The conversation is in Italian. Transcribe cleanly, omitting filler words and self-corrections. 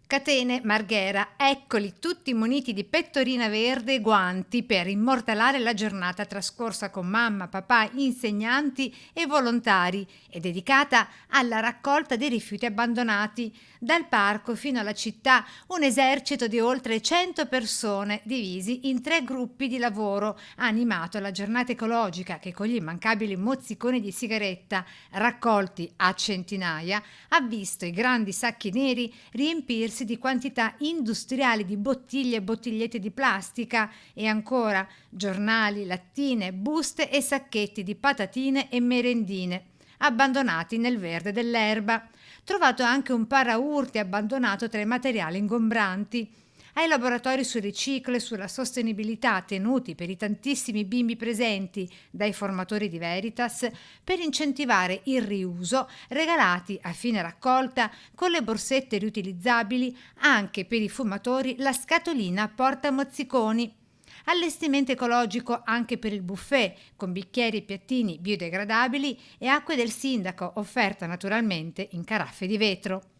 Catene Marghera, eccoli tutti muniti di pettorina verde e guanti per immortalare la giornata trascorsa con mamma, papà, insegnanti e volontari e dedicata alla raccolta dei rifiuti abbandonati. Dal parco fino alla città un esercito di oltre 100 persone divisi in 3 gruppi di lavoro ha animato la giornata ecologica che con gli immancabili mozziconi di sigaretta raccolti a centinaia ha visto i grandi sacchi neri riempirsi di quantità industriali di bottiglie e bottigliette di plastica e ancora giornali, lattine, buste e sacchetti di patatine e merendine abbandonati nel verde dell'erba. Trovato anche un paraurti abbandonato tra i materiali ingombranti. Ai laboratori sul riciclo e sulla sostenibilità tenuti per i tantissimi bimbi presenti dai formatori di Veritas per incentivare il riuso, regalati a fine raccolta con le borsette riutilizzabili anche per i fumatori la scatolina porta mozziconi. Allestimento ecologico anche per il buffet, con bicchieri e piattini biodegradabili e acque del sindaco, offerta naturalmente in caraffe di vetro.